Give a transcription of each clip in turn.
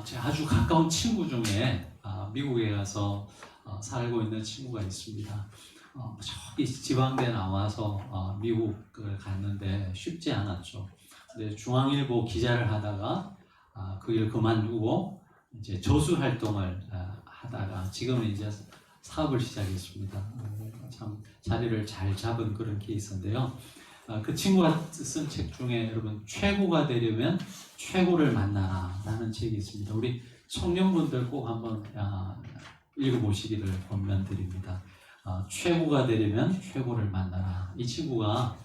제 아주 가까운 친구 중에 미국에 가서 살고 있는 친구가 있습니다. 저기 지방대 나와서 미국을 갔는데 쉽지 않았죠. 근데 중앙일보 기자를 하다가 그 일 그만두고 이제 저수 활동을 하다가 지금은 이제 사업을 시작했습니다. 참 자리를 잘 잡은 그런 케이스인데요. 그 친구가 쓴 책 중에 여러분 최고가 되려면 최고를 만나라 라는 책이 있습니다. 우리 청년분들 꼭 한번 읽어보시기를 권면드립니다. 최고가 되려면 최고를 만나라. 이 친구가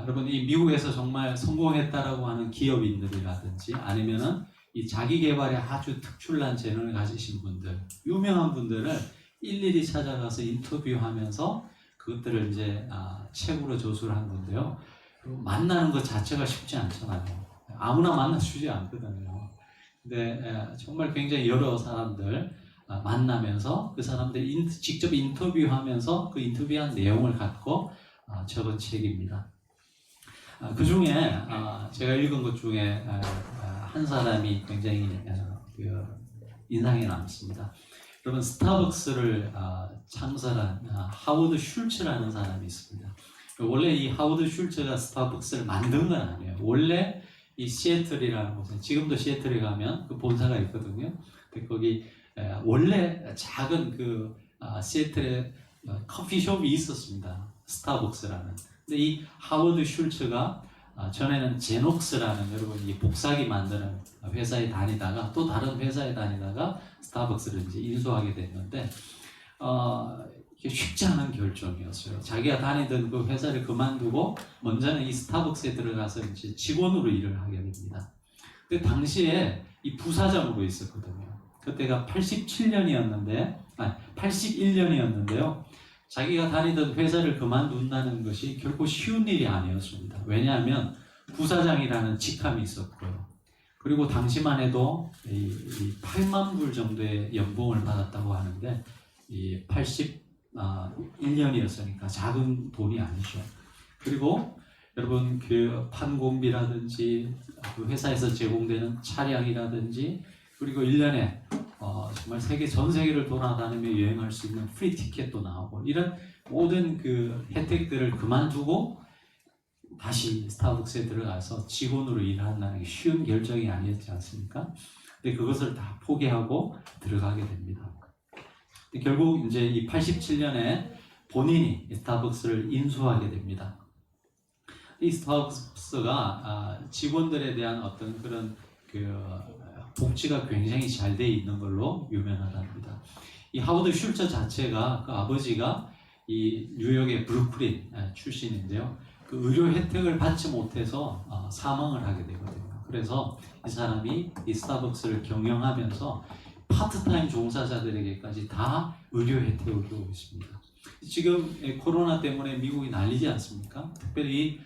여러분 이 미국에서 정말 성공했다라고 하는 기업인들이라든지 아니면은 이 자기 개발에 아주 특출난 재능을 가지신 분들, 유명한 분들을 일일이 찾아가서 인터뷰하면서 그것들을 이제 책으로 저술을 한 건데요. 만나는 것 자체가 쉽지 않잖아요. 아무나 만나주지 않거든요. 근데 정말 굉장히 여러 사람들 만나면서 그 사람들 직접 인터뷰하면서 그 인터뷰한 내용을 갖고 적은 책입니다. 그 중에 제가 읽은 것 중에 한 사람이 굉장히 인상에 남습니다. 여러분 스타벅스를 창설한 하워드 슐츠라는 사람이 있습니다. 원래 이 하워드 슐츠가 스타벅스를 만든 건 아니에요. 원래 이 시애틀이라는 곳에 지금도 시애틀에 가면 그 본사가 있거든요. 거기 원래 작은 그 시애틀에 커피숍이 있었습니다. 스타벅스라는. 근데 이 하워드 슐츠가 전에는 제녹스라는 여러분 이 복사기 만드는 회사에 다니다가 또 다른 회사에 다니다가 스타벅스를 이제 인수하게 됐는데 이게 쉽지 않은 결정이었어요. 자기가 다니던 그 회사를 그만두고 먼저는 이 스타벅스에 들어가서 이제 직원으로 일을 하게 됩니다. 근데 당시에 이 부사장으로 있었거든요. 그때가 81년이었는데요. 자기가 다니던 회사를 그만둔다는 것이 결코 쉬운 일이 아니었습니다. 왜냐하면 부사장이라는 직함이 있었고요. 그리고 당시만 해도 8만 불 정도의 연봉을 받았다고 하는데 이 81년이었으니까 작은 돈이 아니죠. 그리고 여러분 그 판공비라든지 그 회사에서 제공되는 차량이라든지 그리고 1년에 정말 전 세계를 돌아다니며 여행할 수 있는 프리 티켓도 나오고 이런 모든 그 혜택들을 그만두고 다시 스타벅스에 들어가서 직원으로 일한다는 게 쉬운 결정이 아니었지 않습니까? 근데 그것을 다 포기하고 들어가게 됩니다. 근데 결국 이제 이 87년에 본인이 스타벅스를 인수하게 됩니다. 이 스타벅스가 직원들에 대한 어떤 그런 복지가 굉장히 잘 돼 있는 걸로 유명하답니다. 이 하워드 슐처 자체가 그 아버지가 이 뉴욕의 브루클린 출신인데요. 그 의료 혜택을 받지 못해서 사망을 하게 되거든요. 그래서 이 사람이 이 스타벅스를 경영하면서 파트타임 종사자들에게까지 다 의료 혜택을 주고 있습니다. 지금 코로나 때문에 미국이 난리지 않습니까? 특별히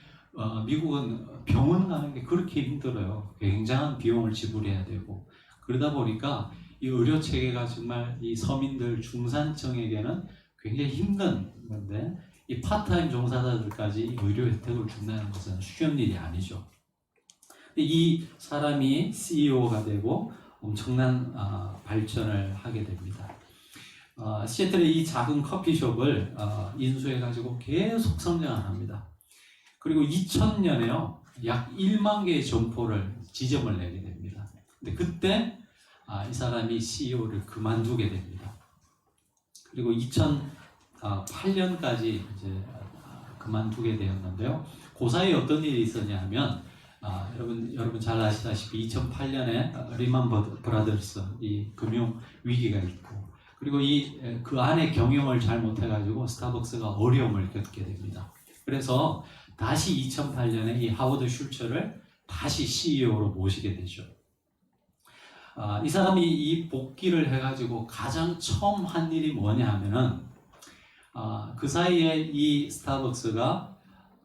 미국은 병원 가는 게 그렇게 힘들어요. 굉장한 비용을 지불해야 되고 그러다 보니까 이 의료 체계가 정말 이 서민들 중산층에게는 굉장히 힘든 건데 이 파트타임 종사자들까지 의료 혜택을 준다는 것은 쉬운 일이 아니죠. 이 사람이 CEO가 되고 엄청난 발전을 하게 됩니다. 시애틀의 이 작은 커피숍을 인수해가지고 계속 성장을 합니다. 그리고 2000년에요 약 1만 개의 점포를 지점을 내게 됩니다. 근데 그때 이 사람이 CEO를 그만두게 됩니다. 그리고 2008년까지 이제 그만두게 되었는데요. 그 사이에 어떤 일이 있었냐면 여러분 잘 아시다시피 2008년에 리만 브라더스 이 금융 위기가 있고 그리고 그 안에 경영을 잘 못해가지고 스타벅스가 어려움을 겪게 됩니다. 그래서 다시 2008년에 이 하워드 슐처를 다시 CEO로 모시게 되죠. 이 사람이 이 복귀를 해가지고 가장 처음 한 일이 뭐냐 하면은 그 사이에 이 스타벅스가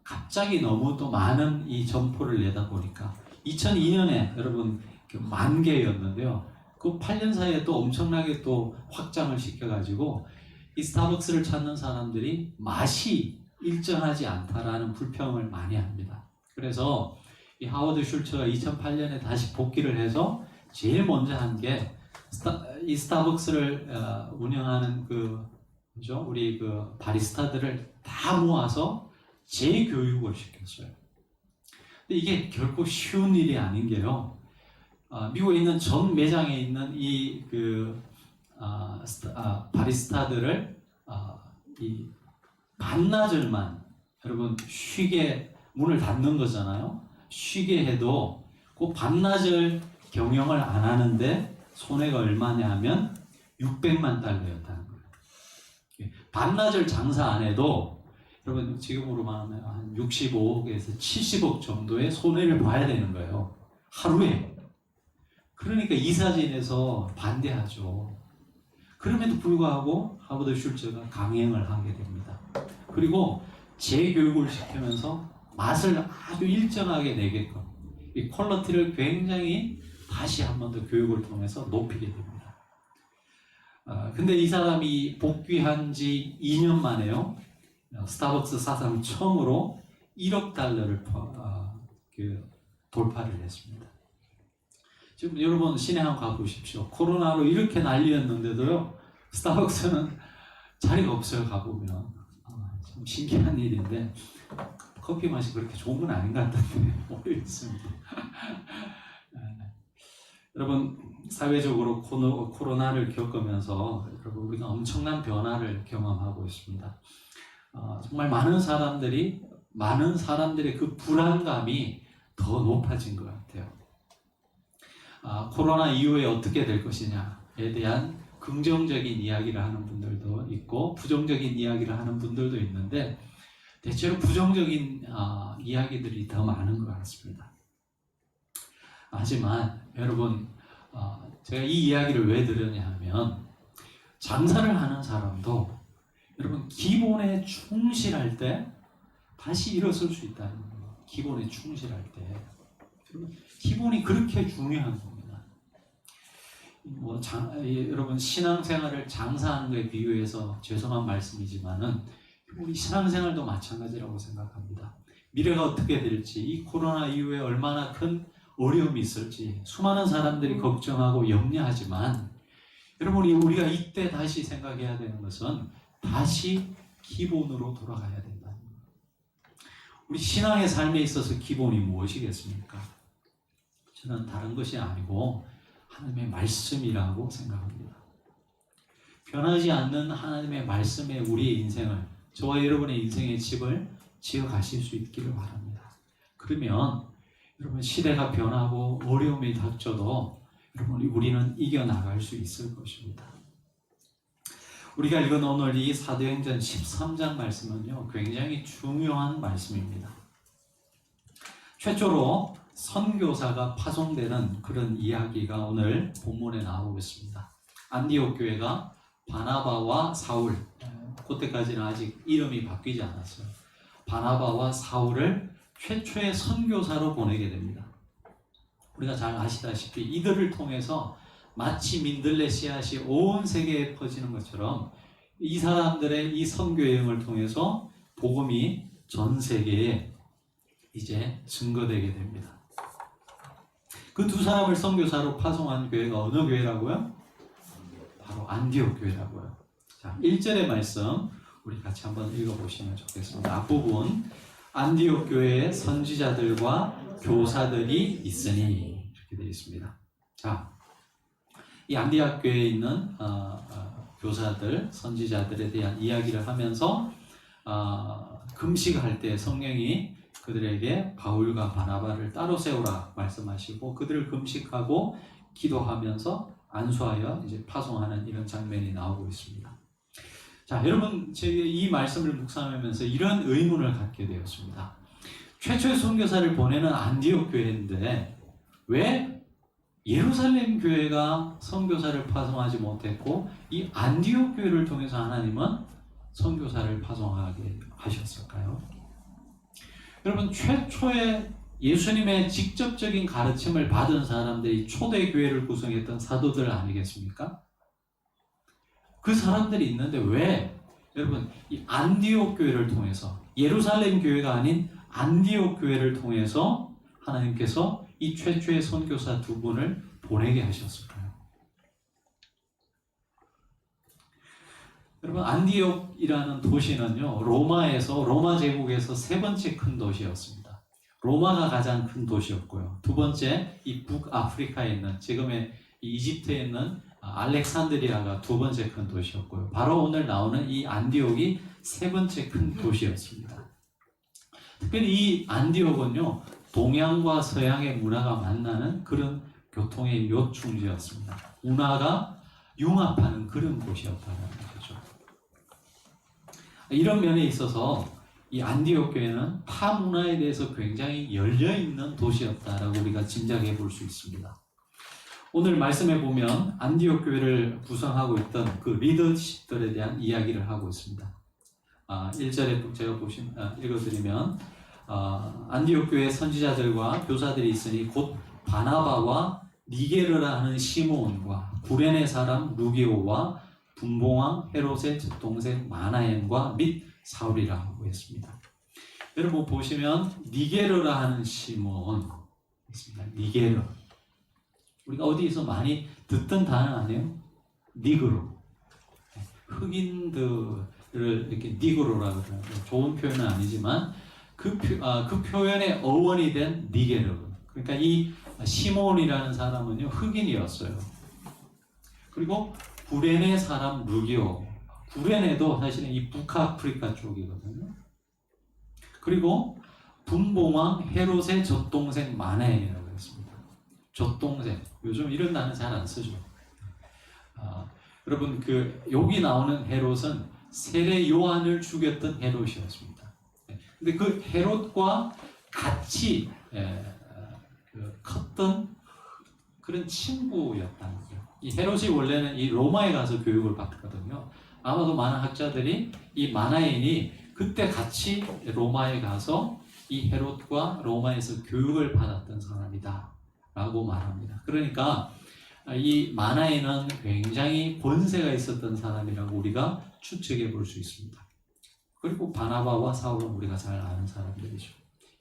갑자기 너무 또 많은 이 점포를 내다 보니까 2002년에 여러분 10,000개였는데요. 그 8년 사이에 또 엄청나게 또 확장을 시켜가지고 이 스타벅스를 찾는 사람들이 맛이 일정하지 않다라는 불평을 많이 합니다. 그래서 이 하워드 슐처가 2008년에 다시 복귀를 해서 제일 먼저 한 게 이 스타벅스를 운영하는 그죠? 우리 그 바리스타들을 다 모아서 재교육을 시켰어요. 근데 이게 결코 쉬운 일이 아닌 게요. 미국에 있는 전 매장에 있는 이 바리스타들을 이 반나절만 여러분 쉬게 문을 닫는 거잖아요. 쉬게 해도 그 반나절 경영을 안 하는데 손해가 얼마냐 하면 600만 달러였다는 거예요. 반나절 장사 안 해도 여러분 지금으로 말하면 한 65억에서 70억 정도의 손해를 봐야 되는 거예요. 하루에. 그러니까 이사진에서 반대하죠. 그럼에도 불구하고 하버드 슐처가 강행을 하게 됩니다. 그리고 재교육을 시키면서 맛을 아주 일정하게 내게끔 이 퀄리티를 굉장히 다시 한 번 더 교육을 통해서 높이게 됩니다. 근데 이 사람이 복귀한 지 2년 만에요. 스타벅스 사상 처음으로 1억 달러를 돌파를 했습니다. 지금 여러분 시내 한번 가보십시오. 코로나로 이렇게 난리였는데도요. 스타벅스는 자리가 없어요. 가보면. 참 신기한 일인데 커피 맛이 그렇게 좋은 건 아닌 것 같은데 모르겠습니다. 여러분 사회적으로 코로나를 겪으면서 여러분 우리가 엄청난 변화를 경험하고 있습니다. 정말 많은 사람들의 그 불안감이 더 높아진 것 같아요. 코로나 이후에 어떻게 될 것이냐에 대한 긍정적인 이야기를 하는 분들도 있고 부정적인 이야기를 하는 분들도 있는데 대체로 부정적인 이야기들이 더 많은 것 같습니다. 하지만 여러분 제가 이 이야기를 왜 들으냐 하면 장사를 하는 사람도 여러분 기본에 충실할 때 다시 일어설 수 있다는 거예요. 기본에 충실할 때 기본이 그렇게 중요한 겁니다. 여러분 신앙생활을 장사하는 것에 비유해서 죄송한 말씀이지만은 우리 신앙생활도 마찬가지라고 생각합니다. 미래가 어떻게 될지 이 코로나 이후에 얼마나 큰 어려움이 있을지 수많은 사람들이 걱정하고 염려하지만 여러분 우리가 이때 다시 생각해야 되는 것은 다시 기본으로 돌아가야 된다. 우리 신앙의 삶에 있어서 기본이 무엇이겠습니까? 저는 다른 것이 아니고 하나님의 말씀이라고 생각합니다. 변하지 않는 하나님의 말씀에 우리의 인생을 저와 여러분의 인생의 집을 지어 가실 수 있기를 바랍니다. 그러면 여러분 시대가 변하고 어려움이 닥쳐도 여러분 우리는 이겨나갈 수 있을 것입니다. 우리가 읽은 오늘 이 사도행전 13장 말씀은요 굉장히 중요한 말씀입니다. 최초로 선교사가 파송되는 그런 이야기가 오늘 본문에 나오고 있습니다. 안디옥 교회가 바나바와 사울, 그때까지는 아직 이름이 바뀌지 않았어요. 바나바와 사울을 최초의 선교사로 보내게 됩니다. 우리가 잘 아시다시피 이들을 통해서 마치 민들레 씨앗이 온 세계에 퍼지는 것처럼 이 사람들의 이 선교 여행을 통해서 복음이 전 세계에 이제 증거되게 됩니다. 그 두 사람을 선교사로 파송한 교회가 어느 교회라고요? 바로 안디옥 교회라고요. 자, 1절의 말씀 우리 같이 한번 읽어보시면 좋겠습니다. 앞부분 안디옥 교회에 선지자들과 교사들이 있으니 이렇게 되어 있습니다. 자, 이 안디옥 교회에 있는 교사들, 선지자들에 대한 이야기를 하면서 금식할 때 성령이 그들에게 바울과 바나바를 따로 세우라 말씀하시고 그들을 금식하고 기도하면서 안수하여 이제 파송하는 이런 장면이 나오고 있습니다. 자, 여러분 제가 이 말씀을 묵상하면서 이런 의문을 갖게 되었습니다. 최초의 선교사를 보내는 안디옥 교회인데 왜 예루살렘 교회가 선교사를 파송하지 못했고 이 안디옥 교회를 통해서 하나님은 선교사를 파송하게 하셨을까요? 여러분 최초의 예수님의 직접적인 가르침을 받은 사람들이 초대 교회를 구성했던 사도들 아니겠습니까? 그 사람들이 있는데 왜 여러분 이 안디옥 교회를 통해서 예루살렘 교회가 아닌 안디옥 교회를 통해서 하나님께서 이 최초의 선교사 두 분을 보내게 하셨을까요? 여러분, 안디옥이라는 도시는요, 로마 제국에서 세 번째 큰 도시였습니다. 로마가 가장 큰 도시였고요. 두 번째, 이 북아프리카에 있는, 지금의 이집트에 있는 알렉산드리아가 두 번째 큰 도시였고요. 바로 오늘 나오는 이 안디옥이 세 번째 큰 도시였습니다. 특별히 이 안디옥은요, 동양과 서양의 문화가 만나는 그런 교통의 요충지였습니다. 문화가 융합하는 그런 곳이었다는 거죠. 이런 면에 있어서 이 안디옥 교회는 타 문화에 대해서 굉장히 열려있는 도시였다라고 우리가 짐작해 볼 수 있습니다. 오늘 말씀해 보면 안디옥 교회를 구성하고 있던 그 리더십들에 대한 이야기를 하고 있습니다. 1절에 제가 읽어드리면 안디옥 교회 선지자들과 교사들이 있으니 곧 바나바와 니게르라 하는 시므온과 구레네 사람 루기오와 분봉왕 헤롯의 동생 마나엔과 및 사울이라고 했습니다. 여러분 보시면 니게르라 하는 시므온 있습니다. 니게르, 우리가 어디서 많이 듣던 단어 아니에요? 니그로. 흑인들을 이렇게 니그로라고 그러는데 좋은 표현은 아니지만 그 표현의 어원이 된 니게르. 그러니까 이 시몬이라는 사람은요, 흑인이었어요. 그리고 구레네 사람 루기오. 구레네도 사실은 이 북아프리카 쪽이거든요. 그리고 분봉왕 헤롯의 젖동생 마나엔이라고 했습니다. 젖동생. 요즘 이런 단어 잘 안 쓰죠. 여러분 여기 나오는 헤롯은 세례 요한을 죽였던 헤롯이었습니다. 근데 그 헤롯과 같이 컸던 그런 친구였다는 거예요. 이 헤롯이 원래는 이 로마에 가서 교육을 받거든요. 아마도 많은 학자들이 이 마나엔이 그때 같이 로마에 가서 이 헤롯과 로마에서 교육을 받았던 사람이다 라고 말합니다. 그러니까 이 마나엔은 굉장히 권세가 있었던 사람이라고 우리가 추측해 볼 수 있습니다. 그리고 바나바와 사울은 우리가 잘 아는 사람들이죠.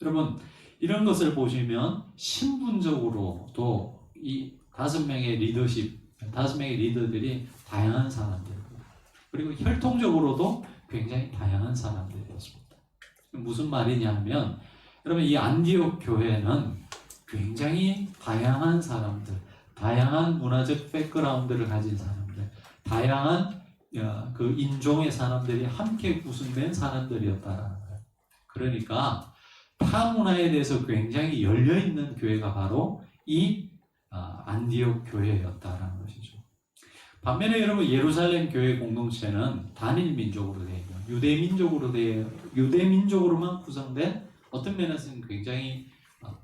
여러분, 이런 것을 보시면 신분적으로도 이 5명의 리더들이 다양한 사람들입니다. 그리고 혈통적으로도 굉장히 다양한 사람들이었습니다. 무슨 말이냐면, 여러분, 이 안디옥 교회는 굉장히 다양한 사람들, 다양한 문화적 백그라운드를 가진 사람들, 다양한 그 인종의 사람들이 함께 구성된 사람들이었다라는 거예요. 그러니까 타 문화에 대해서 굉장히 열려있는 교회가 바로 이 안디옥 교회였다라는 것이죠. 반면에 여러분, 예루살렘 교회 공동체는 단일 민족으로 되어 있는 유대민족으로만 구성된 어떤 면에서는 굉장히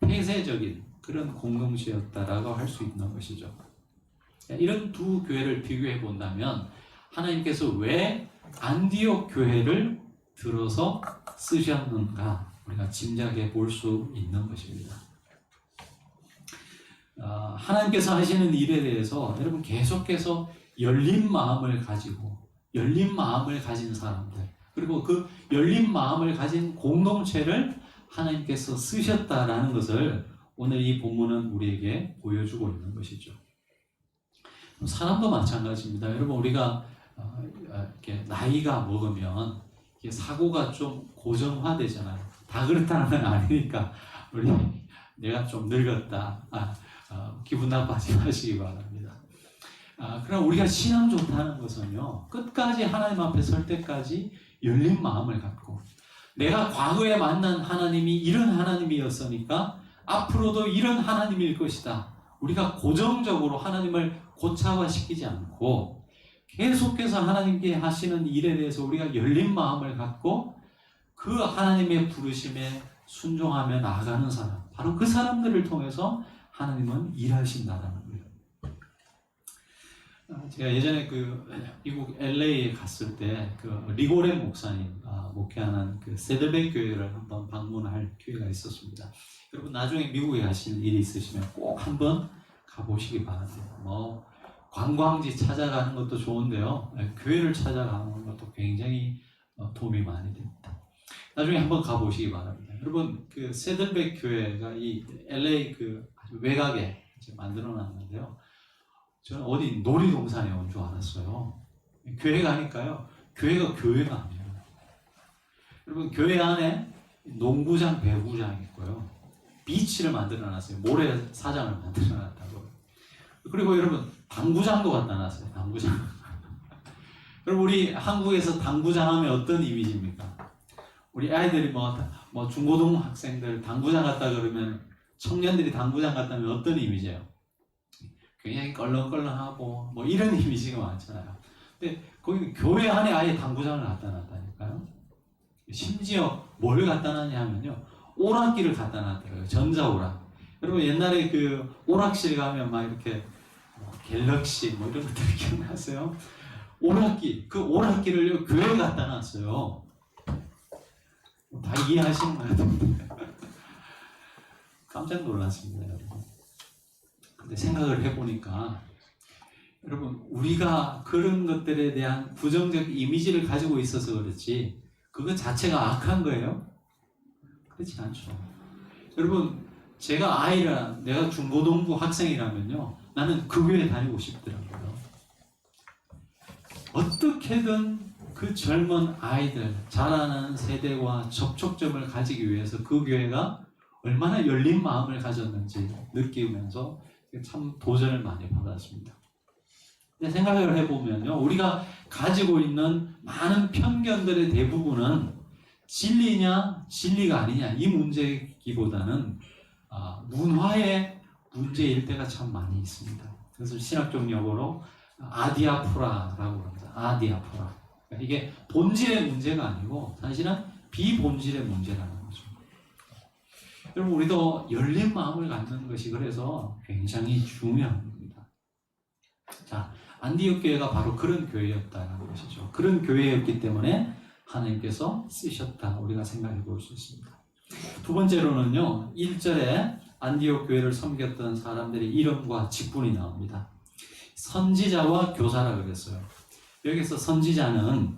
폐쇄적인 그런 공동체였다라고 할 수 있는 것이죠. 이런 두 교회를 비교해 본다면 하나님께서 왜 안디옥 교회를 들어서 쓰셨는가 우리가 짐작해 볼 수 있는 것입니다. 하나님께서 하시는 일에 대해서 여러분 계속해서 열린 마음을 가진 사람들, 그리고 그 열린 마음을 가진 공동체를 하나님께서 쓰셨다라는 것을 오늘 이 본문은 우리에게 보여주고 있는 것이죠. 사람도 마찬가지입니다. 여러분, 우리가 이렇게 나이가 먹으면 사고가 좀 고정화되잖아요. 다 그렇다는 건 아니니까 내가 좀 늙었다. 기분 나빠하지 마시기 바랍니다. 그럼 우리가 신앙 좋다는 것은요, 끝까지 하나님 앞에 설 때까지 열린 마음을 갖고, 내가 과거에 만난 하나님이 이런 하나님이었으니까 앞으로도 이런 하나님일 것이다. 우리가 고정적으로 하나님을 고착화시키지 않고 계속해서 하나님께 하시는 일에 대해서 우리가 열린 마음을 갖고 그 하나님의 부르심에 순종하며 나아가는 사람, 바로 그 사람들을 통해서 하나님은 일하신다라는 거예요. 제가 예전에 미국 LA에 갔을 때 리고렌 목사님 목회하는 세들백 교회를 한번 방문할 기회가 있었습니다. 여러분, 나중에 미국에 가실 일이 있으시면 꼭 한번 가보시기 바랍니다. 관광지 찾아가는 것도 좋은데요, 교회를 찾아가는 것도 굉장히 도움이 많이 됩니다. 나중에 한번 가보시기 바랍니다. 여러분 그 세들백 교회가 이 LA 그 아주 외곽에 만들어놨는데요. 저는 어디 놀이동산에 온 줄 알았어요. 교회가 하니까요. 교회가 아니에요. 여러분 교회 안에 농구장, 배구장이 있고요. 비치를 만들어놨어요. 모래사장을 만들어놨다고. 그리고 여러분 당구장도 갖다 놨어요. 당구장. 여러분 우리 한국에서 당구장 하면 어떤 이미지입니까? 우리 아이들이 뭐 중고등 학생들 당구장 갔다 그러면 청년들이 당구장 갔다면 어떤 이미지예요? 굉장히 껄렁껄렁하고 뭐 이런 이미지가 많잖아요. 근데 거기는 교회 안에 아예 당구장을 갖다 놨다니까요. 심지어 뭘 갖다 놨냐 하면요. 오락기를 갖다 놨더라고요. 전자오락. 여러분 옛날에 그 오락실 가면 막 이렇게 갤럭시 뭐 이런 것들 기억나세요? 오락기. 그 오락기를 교회에 갖다 놨어요. 다 이해하시는 것 같은데. 깜짝 놀랐습니다, 여러분. 근데 생각을 해보니까 여러분 우리가 그런 것들에 대한 부정적 이미지를 가지고 있어서 그렇지 그것 자체가 악한 거예요? 그렇지 않죠. 여러분 제가 내가 중고등부 학생이라면요 나는 그 교회 다니고 싶더라고요. 어떻게든 그 젊은 아이들 자라는 세대와 접촉점을 가지기 위해서 그 교회가 얼마나 열린 마음을 가졌는지 느끼면서 참 도전을 많이 받았습니다. 근데 생각을 해보면요 우리가 가지고 있는 많은 편견들의 대부분은 진리냐 진리가 아니냐 이 문제이기보다는 문화의 문제일 때가 참 많이 있습니다. 그래서 신학적 용어로 아디아포라라고 합니다. 아디아포라. 그러니까 이게 본질의 문제가 아니고 사실은 비본질의 문제라는 거죠. 여러분 우리도 열린 마음을 갖는 것이 그래서 굉장히 중요합니다. 자, 안디옥 교회가 바로 그런 교회였다는 것이죠. 그런 교회였기 때문에 하나님께서 쓰셨다 우리가 생각해 볼 수 있습니다. 두 번째로는요 1절에 안디옥 교회를 섬겼던 사람들의 이름과 직분이 나옵니다. 선지자와 교사라 그랬어요. 여기서 선지자는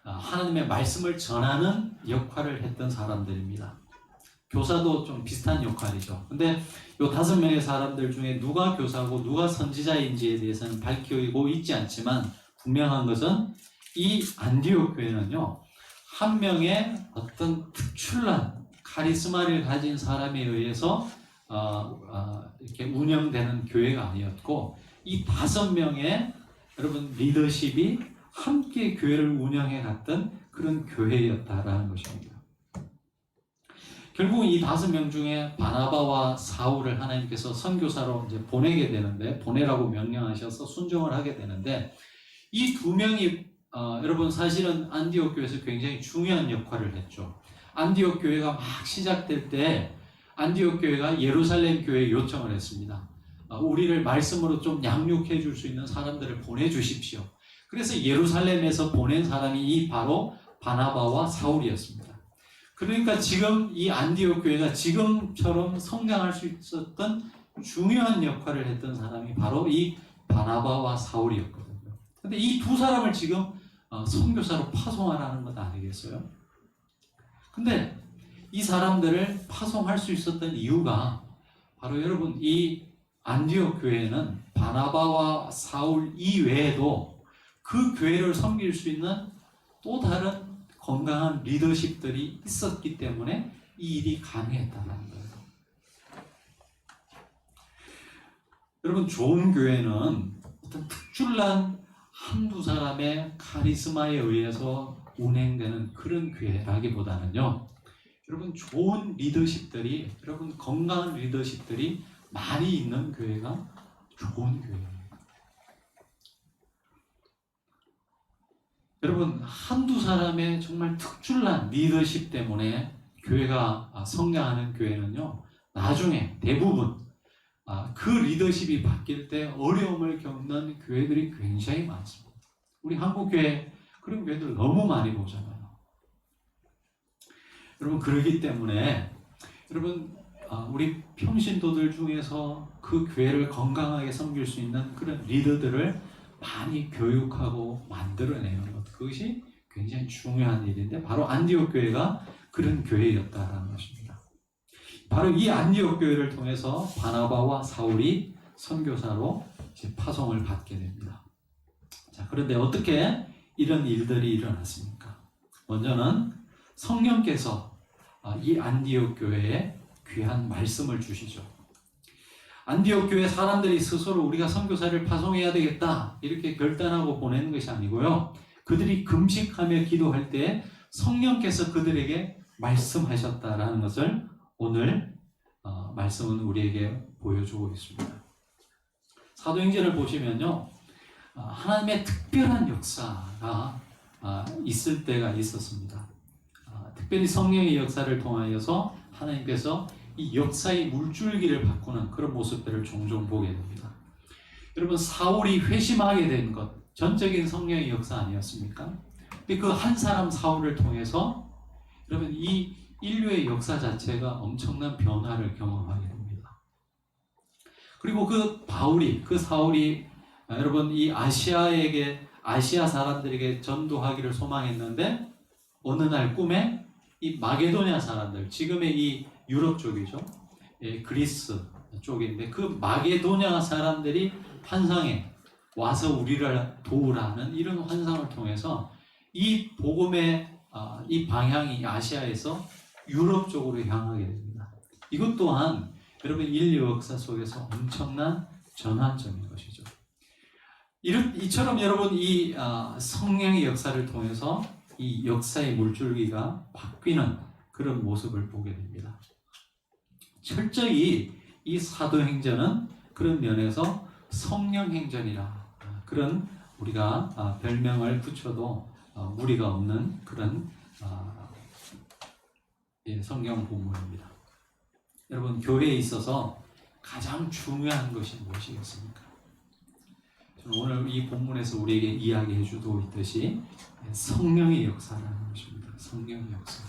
하나님의 말씀을 전하는 역할을 했던 사람들입니다. 교사도 좀 비슷한 역할이죠. 근데 이 5명의 사람들 중에 누가 교사고 누가 선지자인지에 대해서는 밝히고 있지 않지만 분명한 것은 이 안디옥 교회는요 한 명의 어떤 특출난 카리스마를 가진 사람에 의해서 이렇게 운영되는 교회가 아니었고 이 5명의 여러분 리더십이 함께 교회를 운영해 갔던 그런 교회였다라는 것입니다. 결국 이 5명 중에 바나바와 사울을 하나님께서 선교사로 이제 보내게 되는데 보내라고 명령하셔서 순종을 하게 되는데 이 2명이 여러분 사실은 안디옥 교회에서 굉장히 중요한 역할을 했죠. 안디옥 교회가 막 시작될 때 안디옥 교회가 예루살렘 교회에 요청을 했습니다. 우리를 말씀으로 좀 양육해 줄 수 있는 사람들을 보내주십시오. 그래서 예루살렘에서 보낸 사람이 바로 바나바와 사울이었습니다. 그러니까 지금 이 안디옥 교회가 지금처럼 성장할 수 있었던 중요한 역할을 했던 사람이 바로 이 바나바와 사울이었거든요. 근데 이 2사람을 지금 선교사로 파송하라는 것 아니겠어요? 근데 이 사람들을 파송할 수 있었던 이유가 바로 여러분 이 안디옥 교회는 바나바와 사울 이외에도 그 교회를 섬길 수 있는 또 다른 건강한 리더십들이 있었기 때문에 이 일이 가능했다는 거예요. 여러분 좋은 교회는 어떤 특출난 한두 사람의 카리스마에 의해서 운행되는 그런 교회라기보다는요. 여러분 좋은 리더십들이 여러분 건강한 리더십들이 많이 있는 교회가 좋은 교회예요. 여러분 한두 사람의 정말 특출난 리더십 때문에 교회가 성장하는 교회는요. 나중에 대부분 그 리더십이 바뀔 때 어려움을 겪는 교회들이 굉장히 많습니다. 우리 한국 교회 그런 교회들 너무 많이 보잖아요. 여러분 그러기 때문에 여러분 우리 평신도들 중에서 그 교회를 건강하게 섬길 수 있는 그런 리더들을 많이 교육하고 만들어내는 것 그것이 굉장히 중요한 일인데 바로 안디옥 교회가 그런 교회였다라는 것입니다. 바로 이 안디옥 교회를 통해서 바나바와 사울이 선교사로 이제 파송을 받게 됩니다. 자, 그런데 어떻게 이런 일들이 일어났습니까? 먼저는 성령께서 이 안디옥 교회에 귀한 말씀을 주시죠. 안디옥 교회 사람들이 스스로 우리가 선교사를 파송해야 되겠다 이렇게 결단하고 보내는 것이 아니고요. 그들이 금식하며 기도할 때 성령께서 그들에게 말씀하셨다라는 것을 오늘 말씀은 우리에게 보여주고 있습니다. 사도행전을 보시면요. 하나님의 특별한 역사가 있을 때가 있었습니다. 특별히 성령의 역사를 통하여서 하나님께서 이 역사의 물줄기를 바꾸는 그런 모습들을 종종 보게 됩니다. 여러분, 사울이 회심하게 된 것, 전적인 성령의 역사 아니었습니까? 근데 그 한 사람 사울을 통해서 여러분 이 인류의 역사 자체가 엄청난 변화를 경험하게 됩니다. 그리고 그 사울이 여러분 이 아시아 사람들에게 전도하기를 소망했는데 어느 날 꿈에 이 마게도냐 사람들, 지금의 이 유럽 쪽이죠. 그리스 쪽인데 그 마게도냐 사람들이 환상에 와서 우리를 도우라는 이런 환상을 통해서 이 복음의 이 방향이 아시아에서 유럽 쪽으로 향하게 됩니다. 이것 또한 여러분 인류 역사 속에서 엄청난 전환점인 것이죠. 이처럼 여러분 이 성령의 역사를 통해서 이 역사의 물줄기가 바뀌는 그런 모습을 보게 됩니다. 철저히 이 사도행전은 그런 면에서 성령행전이라 그런 우리가 별명을 붙여도 무리가 없는 그런 성경 본문입니다. 여러분 교회에 있어서 가장 중요한 것이 무엇이겠습니까? 오늘 이 본문에서 우리에게 이야기해 주고 있듯이 성령의 역사라는 것입니다. 성령의 역사.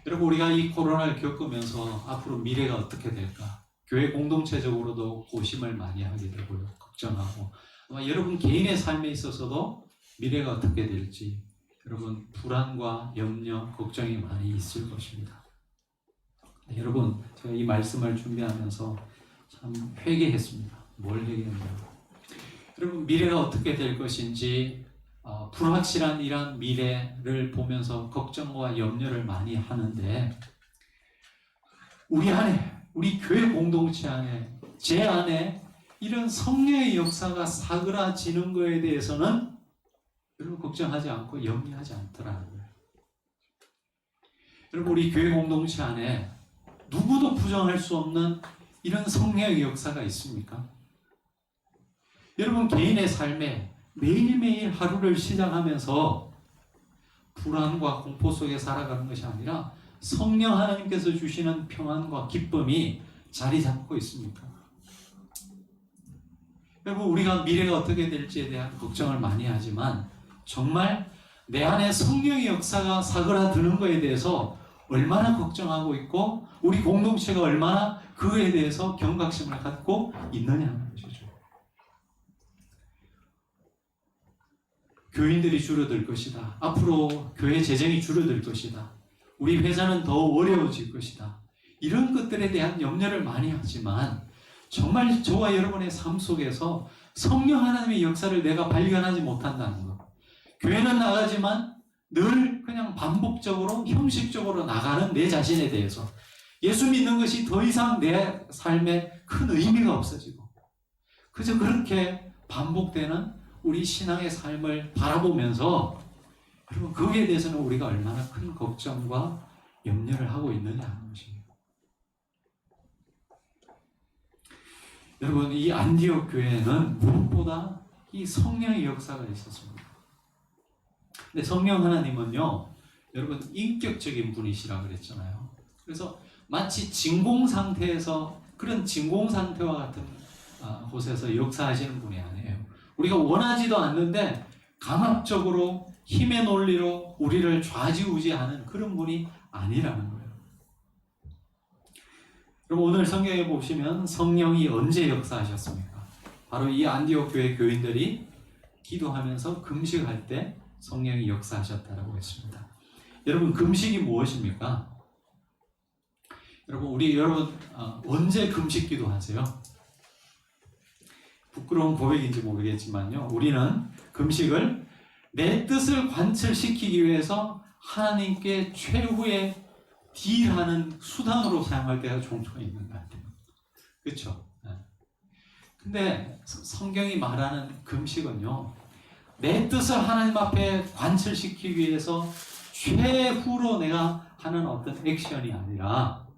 여러분 우리가 이 코로나를 겪으면서 앞으로 미래가 어떻게 될까? 교회 공동체적으로도 고심을 많이 하게 되고요. 걱정하고 아마 여러분 개인의 삶에 있어서도 미래가 어떻게 될지 여러분 불안과 염려, 걱정이 많이 있을 것입니다. 여러분 제가 이 말씀을 준비하면서 참 회개했습니다. 뭘 회개했냐고. 여러분 미래가 어떻게 될 것인지 불확실한 이런 미래를 보면서 걱정과 염려를 많이 하는데 우리 안에 우리 교회 공동체 안에 제 안에 이런 성령의 역사가 사그라지는 것에 대해서는 여러분 걱정하지 않고 염려하지 않더라는 거예요. 여러분 우리 교회 공동체 안에 누구도 부정할 수 없는 이런 성령의 역사가 있습니까? 여러분 개인의 삶에 매일매일 하루를 시작하면서 불안과 공포 속에 살아가는 것이 아니라 성령 하나님께서 주시는 평안과 기쁨이 자리 잡고 있습니까? 여러분 우리가 미래가 어떻게 될지에 대한 걱정을 많이 하지만 정말 내 안에 성령의 역사가 사그라드는 것에 대해서 얼마나 걱정하고 있고 우리 공동체가 얼마나 그에 대해서 경각심을 갖고 있느냐는 것이죠. 교인들이 줄어들 것이다. 앞으로 교회 재정이 줄어들 것이다. 우리 회사는 더 어려워질 것이다. 이런 것들에 대한 염려를 많이 하지만 정말 저와 여러분의 삶 속에서 성령 하나님의 역사를 내가 발견하지 못한다는 것. 교회는 나가지만 늘 그냥 반복적으로 형식적으로 나가는 내 자신에 대해서 예수 믿는 것이 더 이상 내 삶에 큰 의미가 없어지고 그저 그렇게 반복되는 우리 신앙의 삶을 바라보면서 여러분 거기에 대해서는 우리가 얼마나 큰 걱정과 염려를 하고 있느냐 하는 것입니다. 여러분 이 안디옥 교회에는 무엇보다 이 성령의 역사가 있었습니다. 근데 성령 하나님은요 여러분 인격적인 분이시라 그랬잖아요. 그래서 마치 진공 상태에서 그런 진공 상태와 같은 곳에서 역사하시는 분이 아니에요. 우리가 원하지도 않는데 강압적으로 힘의 논리로 우리를 좌지우지하는 그런 분이 아니라는 거예요. 그럼 오늘 성경에 보시면 성령이 언제 역사하셨습니까? 바로 이 안디옥 교회 교인들이 기도하면서 금식할 때 성령이 역사하셨다라고 했습니다. 여러분, 금식이 무엇입니까? 여러분 언제 금식 기도하세요? 부끄러운 고백인지 모르겠지만요, 우리는 금식을 내 뜻을 관철시키기 위해서 하나님께 최후의 딜하는 수단으로 사용할 때가 종종 있는 것 같아요. 그렇죠? 근데 성경이 말하는 금식은요, 내 뜻을 하나님 앞에 관철시키기 위해서 최후로 내가 하는 어떤 액션이 아니라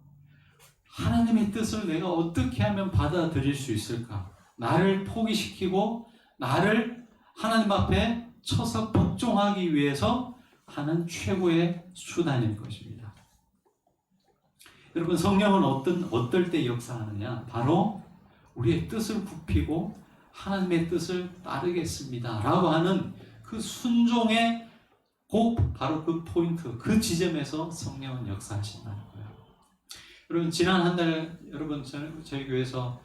하나님의 뜻을 내가 어떻게 하면 받아들일 수 있을까? 나를 포기시키고 나를 하나님 앞에 쳐서 복종하기 위해서 하는 최고의 수단일 것입니다. 여러분, 성령은 어떨 때 역사하느냐? 바로 우리의 뜻을 굽히고 하나님의 뜻을 따르겠습니다 라고 하는 그 순종의 바로 그 포인트, 그 지점에서 성령은 역사하신다는 거예요. 여러분, 지난 한 달 여러분 저희 교회에서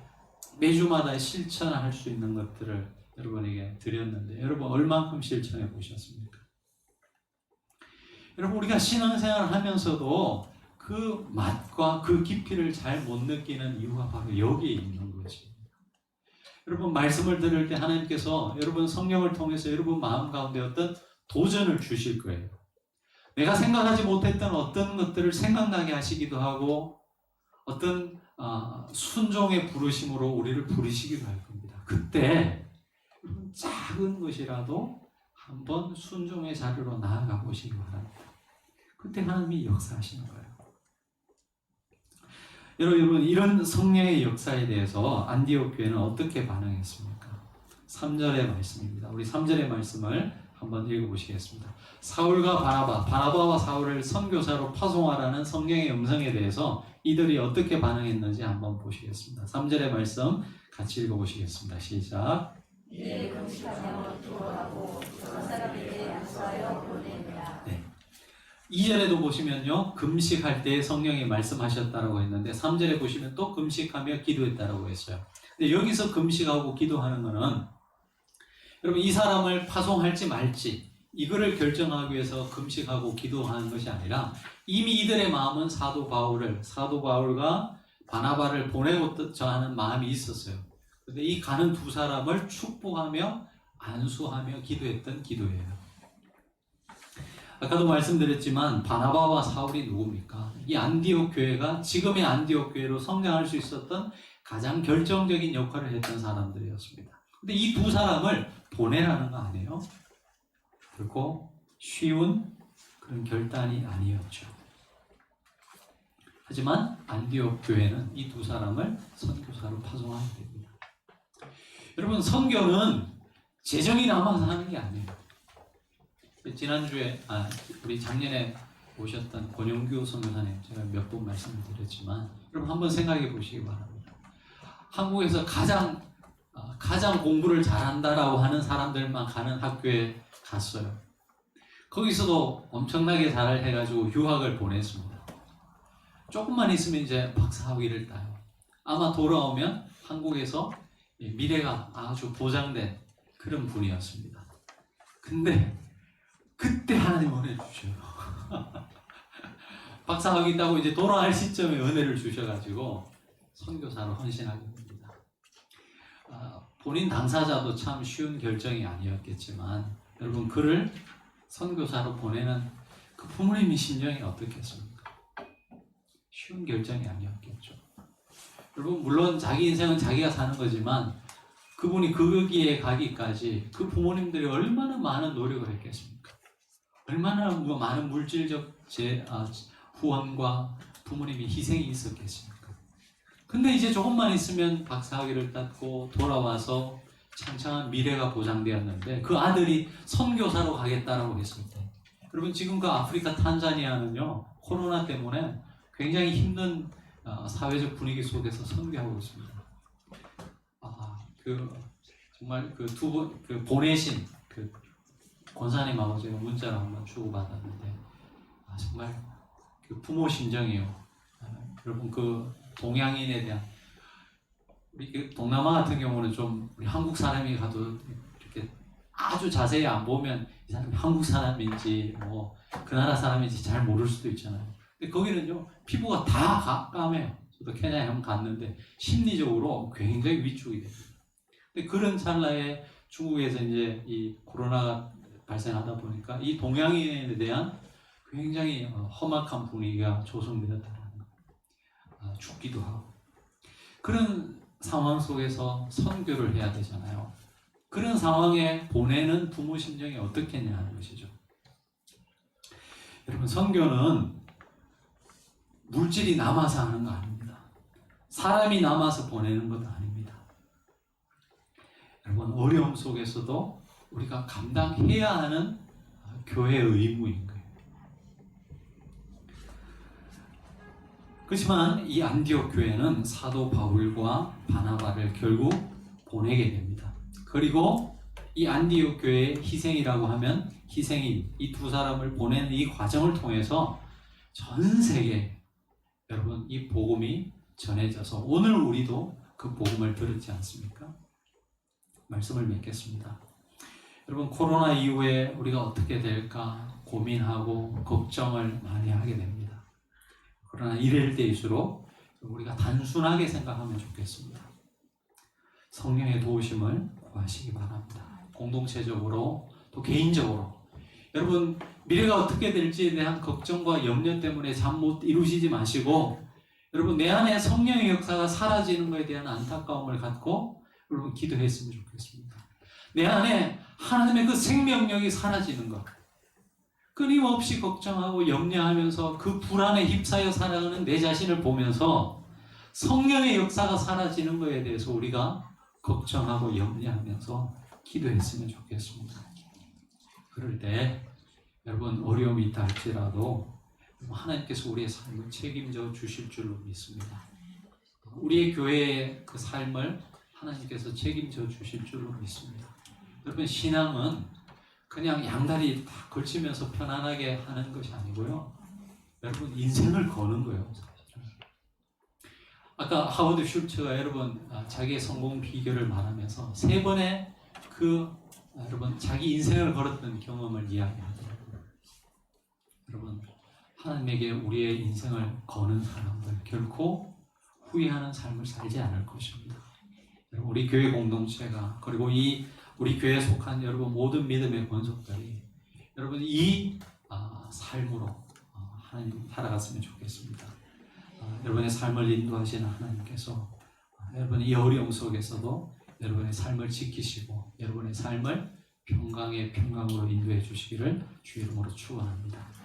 매주마다 실천할 수 있는 것들을 여러분에게 드렸는데, 여러분 얼만큼 실천해 보셨습니까? 여러분, 우리가 신앙생활을 하면서도 그 맛과 그 깊이를 잘 못 느끼는 이유가 바로 여기에 있는 거지. 여러분, 말씀을 들을 때 하나님께서 여러분 성령을 통해서 여러분 마음 가운데 어떤 도전을 주실 거예요. 내가 생각하지 못했던 어떤 것들을 생각나게 하시기도 하고, 어떤 순종의 부르심으로 우리를 부르시기도 할 겁니다. 그때 작은 것이라도 한번 순종의 자리로 나아가 보시기 바랍니다. 그때 하나님이 역사하시는 거예요. 여러분, 이런 성령의 역사에 대해서 안디옥 교회는 어떻게 반응했습니까? 3절의 말씀입니다. 우리 3절의 말씀을 한번 읽어보시겠습니다. 사울과 바나바와 사울을 선교사로 파송하라는 성령의 음성에 대해서 이들이 어떻게 반응했는지 한번 보시겠습니다. 3절의 말씀 같이 읽어보시겠습니다. 시작. 이에 금식하며 기도하고 그 사람에게 양수하여 보내니라. 네. 2절에도 보시면요, 금식할 때 성령이 말씀하셨다라고 했는데 3절에 보시면 또 금식하며 기도했다라고 했어요. 근데 여기서 금식하고 기도하는 거는 여러분, 이 사람을 파송할지 말지 이거를 결정하기 위해서 금식하고 기도하는 것이 아니라 이미 이들의 마음은 사도 바울과 바나바를 보내고자 하는 마음이 있었어요. 그런데 이 가는 두 사람을 축복하며 안수하며 기도했던 기도예요. 아까도 말씀드렸지만 바나바와 사울이 누굽니까? 이 안디옥 교회가 지금의 안디옥 교회로 성장할 수 있었던 가장 결정적인 역할을 했던 사람들이었습니다. 근데 이 두 사람을 보내라는 거 아니에요? 결코 쉬운 그런 결단이 아니었죠. 하지만 안디옥 교회는 이 두 사람을 선교사로 파송하게 됩니다. 여러분, 선교는 재정이 남아서 하는 게 아니에요. 지난주에 우리 작년에 오셨던 권용규 선교사님 제가 몇 번 말씀을 드렸지만, 여러분 한번 생각해 보시기 바랍니다. 한국에서 가장 공부를 잘한다라고 하는 사람들만 가는 학교에 갔어요. 거기서도 엄청나게 잘을 해가지고 유학을 보냈습니다. 조금만 있으면 이제 박사학위를 따요. 아마 돌아오면 한국에서 미래가 아주 보장된 그런 분이었습니다. 근데 그때 하나님 은혜 주셔요. 박사학위 따고 이제 돌아갈 시점에 은혜를 주셔가지고 선교사로 헌신하게 됩니다. 본인 당사자도 참 쉬운 결정이 아니었겠지만, 여러분 그를 선교사로 보내는 그 부모님의 심정이 어떻겠습니까? 쉬운 결정이 아니었겠죠. 여러분, 물론 자기 인생은 자기가 사는 거지만 그분이 거기에 가기까지 그 부모님들이 얼마나 많은 노력을 했겠습니까? 얼마나 많은 물질적 후원과 부모님의 희생이 있었겠습니까? 근데 이제 조금만 있으면 박사학위를 땄고 돌아와서 창창한 미래가 보장되었는데, 그 아들이 선교사로 가겠다라고 했을 때, 여러분 지금 그 아프리카 탄자니아는요, 코로나 때문에 굉장히 힘든 사회적 분위기 속에서 선교하고 있습니다. 정말 보내신 권사님하고 제가 문자를 한번 주고받았는데, 정말 그 부모 심정이요. 여러분 동양인에 대한, 우리 동남아 같은 경우는 좀 우리 한국 사람이 가도 이렇게 아주 자세히 안 보면 이 사람이 한국 사람인지 뭐 그 나라 사람인지 잘 모를 수도 있잖아요. 근데 거기는요 피부가 다 까매요. 저도 케냐에 한번 갔는데 심리적으로 굉장히 위축이 돼요. 근데 그런 찰나에 중국에서 이제 이 코로나가 발생하다 보니까 이 동양인에 대한 굉장히 험악한 분위기가 조성되었다는 거예요. 죽기도 하고 그런 상황 속에서 선교를 해야 되잖아요. 그런 상황에 보내는 부모 심정이 어떻겠냐 하는 것이죠. 여러분 선교는 물질이 남아서 하는 거 아닙니다. 사람이 남아서 보내는 것도 아닙니다. 여러분 어려움 속에서도 우리가 감당해야 하는 교회의 의무인 거예요. 그렇지만 이 안디옥 교회는 사도 바울과 바나바를 결국 보내게 됩니다. 그리고 이 안디옥 교회의 희생이라고 하면 희생인 이 두 사람을 보내는 이 과정을 통해서 전 세계 여러분 이 복음이 전해져서 오늘 우리도 그 복음을 들었지 않습니까? 말씀을 맺겠습니다. 여러분 코로나 이후에 우리가 어떻게 될까 고민하고 걱정을 많이 하게 됩니다. 그러나 이럴 때일수록 우리가 단순하게 생각하면 좋겠습니다. 성령의 도우심을 구하시기 바랍니다. 공동체적으로 또 개인적으로 여러분 미래가 어떻게 될지에 대한 걱정과 염려 때문에 잠 못 이루시지 마시고 여러분 내 안에 성령의 역사가 사라지는 것에 대한 안타까움을 갖고 여러분 기도했으면 좋겠습니다. 내 안에 하나님의 그 생명력이 사라지는 것 끊임없이 걱정하고 염려하면서 그 불안에 휩싸여 살아가는 내 자신을 보면서 성령의 역사가 사라지는 것에 대해서 우리가 걱정하고 염려하면서 기도했으면 좋겠습니다. 그럴 때 여러분 어려움이 있다 할지라도 하나님께서 우리의 삶을 책임져 주실 줄로 믿습니다. 우리의 교회의 그 삶을 하나님께서 책임져 주실 줄로 믿습니다. 여러분 신앙은 그냥 양다리 다 걸치면서 편안하게 하는 것이 아니고요. 여러분 인생을 거는 거예요. 사실은. 아까 하워드 슐츠가 여러분 자기의 성공 비결을 말하면서 세 번의 여러분 자기 인생을 걸었던 경험을 이야기하더라고요. 여러분 하나님에게 우리의 인생을 거는 사람들 결코 후회하는 삶을 살지 않을 것입니다. 우리 교회 공동체가 그리고 우리 교회에 속한 여러분 모든 믿음의 권속들이 여러분 이 삶으로 하나님 살아갔으면 좋겠습니다. 여러분의 삶을 인도하시는 하나님께서 여러분의 이 어려움 속에서도 여러분의 삶을 지키시고 여러분의 삶을 평강의 평강으로 인도해 주시기를 주의 이름으로 축원합니다.